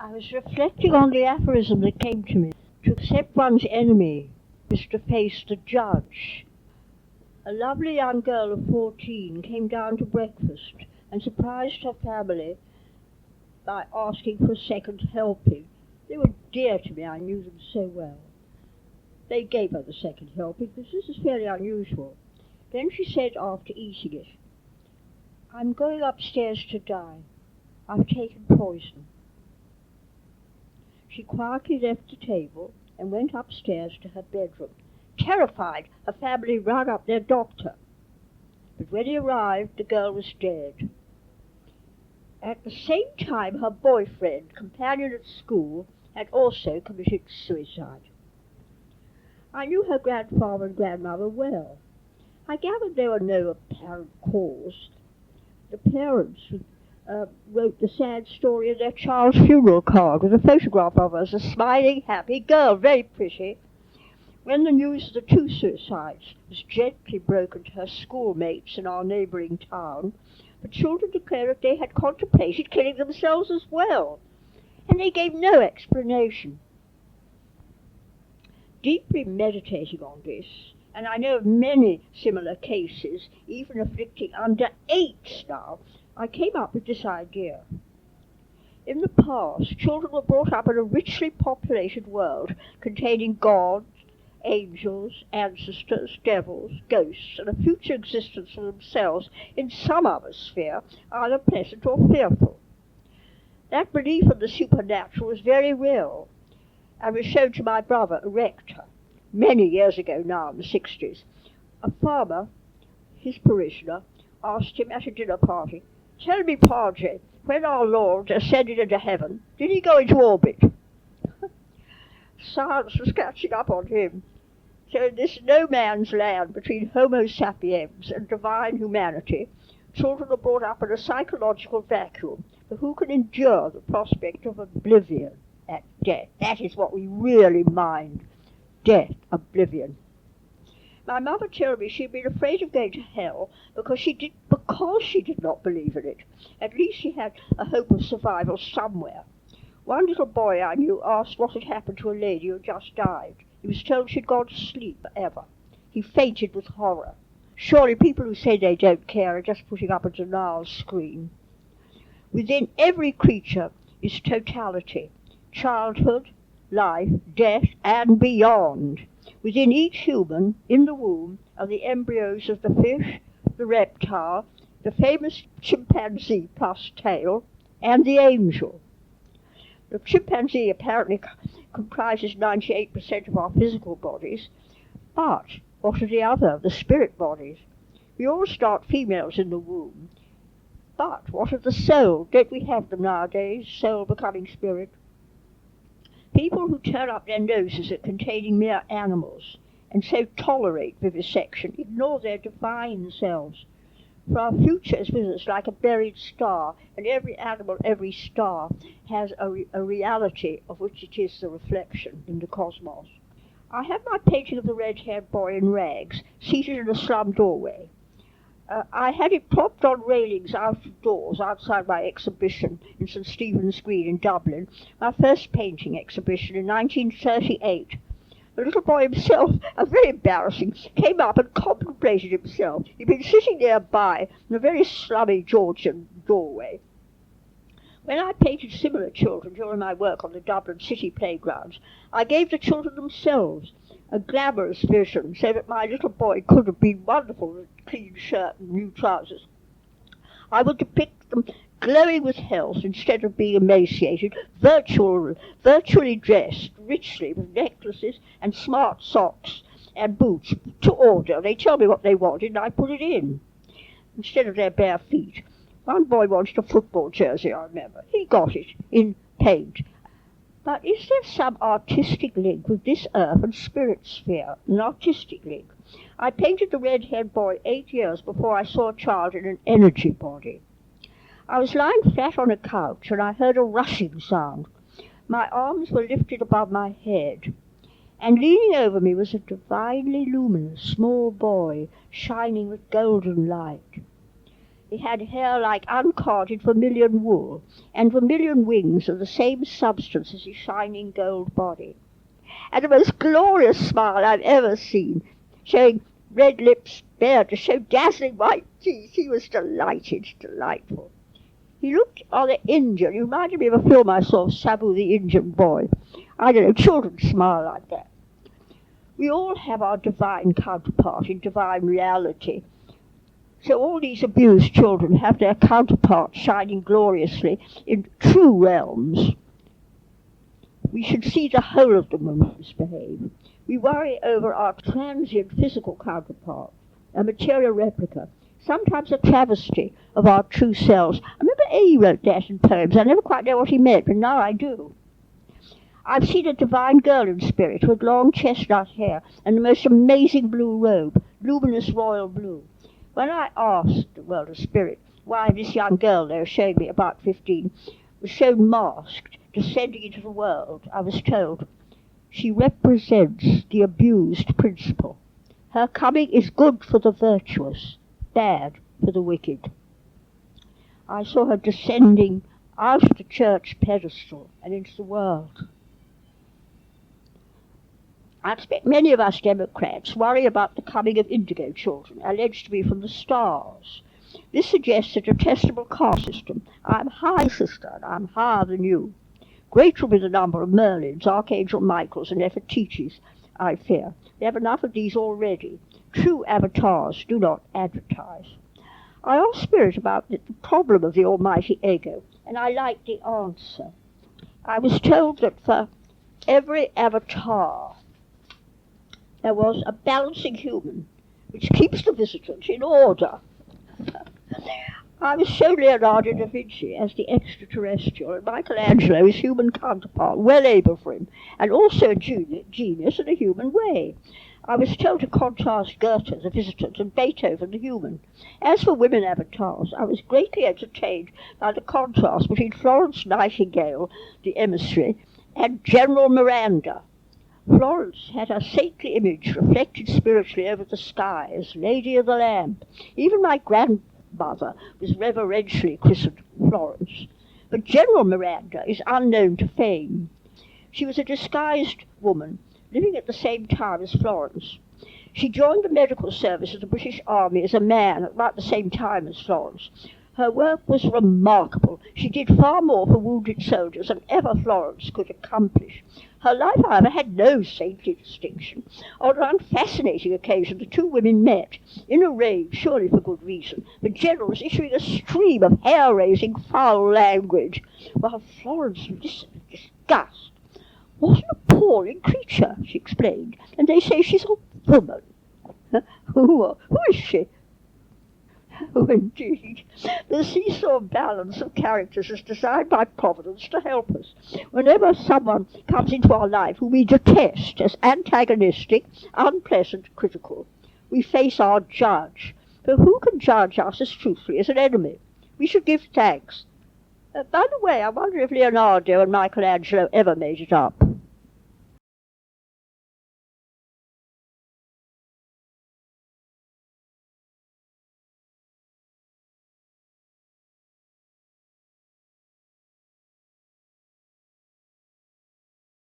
I was reflecting on the aphorism that came to me. To accept one's enemy is to face the judge. A lovely young girl of 14 came down to breakfast and surprised her family by asking for a second helping. They were dear to me, I knew them so well. They gave her the second helping because this is fairly unusual. Then she said after eating it, "I'm going upstairs to die. I've taken poison." She quietly left the table and went upstairs to her bedroom. Terrified, her family ran up their doctor. But when he arrived, the girl was dead. At the same time, her boyfriend, companion at school, had also committed suicide. I knew her grandfather and grandmother well. I gathered there were no apparent cause. The parents wrote the sad story in their child's funeral card with a photograph of her as a smiling, happy girl, very pretty. When the news of the two suicides was gently broken to her schoolmates in our neighbouring town, the children declared that they had contemplated killing themselves as well, and they gave no explanation. Deeply meditating on this, and I know of many similar cases, even afflicting under-8s now, I came up with this idea. In the past, children were brought up in a richly populated world containing gods, angels, ancestors, devils, ghosts, and a future existence for themselves in some other sphere, either pleasant or fearful. That belief in the supernatural was very real, and was shown to my brother, a rector, many years ago now, in the 60s. A farmer, his parishioner, asked him at a dinner party, "Tell me, Padre, when our Lord ascended into heaven, did he go into orbit?" Science was catching up on him. So in this no-man's land between Homo sapiens and divine humanity, children are brought up in a psychological vacuum, for who can endure the prospect of oblivion at death? That is what we really mind. Death, oblivion. My mother told me she had been afraid of going to hell because she did not believe in it. At least she had a hope of survival somewhere. One little boy I knew asked what had happened to a lady who had just died. He was told she'd gone to sleep forever. He fainted with horror. Surely people who say they don't care are just putting up a denial screen. Within every creature is totality, childhood, life, death, and beyond. Within each human, in the womb, are the embryos of the fish, the reptile, the famous chimpanzee plus tail, and the angel. The chimpanzee apparently comprises 98% of our physical bodies, but what are the spirit bodies? We all start females in the womb, but what of the soul? Don't we have them nowadays, soul becoming spirit? People who turn up their noses at containing mere animals, and so tolerate vivisection, ignore their divine selves. For our future is with us like a buried star, and every animal, every star, has a reality of which it is the reflection in the cosmos. I have my painting of the red-haired boy in rags, seated in a slum doorway. I had it propped on railings out of doors outside my exhibition in St. Stephen's Green in Dublin, my first painting exhibition in 1938. The little boy himself, very embarrassing, came up and contemplated himself. He'd been sitting nearby in a very slummy Georgian doorway. When I painted similar children during my work on the Dublin city playgrounds, I gave the children themselves a glamorous vision, so that my little boy could have been wonderful with a clean shirt and new trousers. I would depict them glowing with health instead of being emaciated, virtually dressed richly with necklaces and smart socks and boots to order. They tell me what they wanted and I put it in, instead of their bare feet. One boy wanted a football jersey, I remember. He got it in paint. But is there some artistic link with this earth and spirit sphere? An artistic link. I painted the red-haired boy 8 years before I saw a child in an energy body. I was lying flat on a couch and I heard a rushing sound. My arms were lifted above my head, and leaning over me was a divinely luminous small boy, shining with golden light. He had hair like uncarded vermilion wool, and vermilion wings of the same substance as his shining gold body. And the most glorious smile I've ever seen, showing red lips bared to show dazzling white teeth. He was delightful. He looked rather Indian. He reminded me of a film I saw of Sabu the Indian boy. I don't know, children smile like that. We all have our divine counterpart in divine reality. So all these abused children have their counterparts shining gloriously in true realms. We should see the whole of them when we misbehave. We worry over our transient physical counterpart, a material replica, sometimes a travesty of our true selves. I remember A. wrote that in poems. I never quite know what he meant, but now I do. I've seen a divine girl in spirit with long chestnut hair and the most amazing blue robe, luminous royal blue. When I asked the world of spirit why this young girl they were showing me, about 15, was so masked, descending into the world, I was told, she represents the abused principle. Her coming is good for the virtuous, bad for the wicked. I saw her descending out of the church pedestal and into the world. I expect many of us Democrats worry about the coming of indigo children, alleged to be from the stars. This suggests a detestable caste system. I'm high, sister, and I'm higher than you. Great will be the number of Merlins, Archangel Michaels, and Nefertitis, I fear. They have enough of these already. True avatars do not advertise. I asked Spirit about the problem of the almighty ego, and I liked the answer. I was told that for every avatar there was a balancing human which keeps the visitant in order. I was shown Leonardo da Vinci as the extraterrestrial, and Michelangelo his human counterpart, well able for him, and also a genius in a human way. I was told to contrast Goethe, the visitant, and Beethoven, the human. As for women avatars, I was greatly entertained by the contrast between Florence Nightingale, the emissary, and General Miranda. Florence had her saintly image reflected spiritually over the sky as Lady of the Lamp. Even my grandmother was reverentially christened Florence. But General Miranda is unknown to fame. She was a disguised woman, living at the same time as Florence. She joined the medical service of the British Army as a man at about the same time as Florence. Her work was remarkable. She did far more for wounded soldiers than ever Florence could accomplish. Her life, however, had no saintly distinction. On one fascinating occasion, the two women met, in a rage, surely for good reason. The general was issuing a stream of hair-raising foul language, while Florence listened with disgust. "What an appalling creature," she explained, "and they say she's a woman." Who is she? Oh, indeed. The seesaw balance of characters is designed by Providence to help us. Whenever someone comes into our life whom we detest as antagonistic, unpleasant, critical, we face our judge. But who can judge us as truthfully as an enemy? We should give thanks. By the way, I wonder if Leonardo and Michelangelo ever made it up.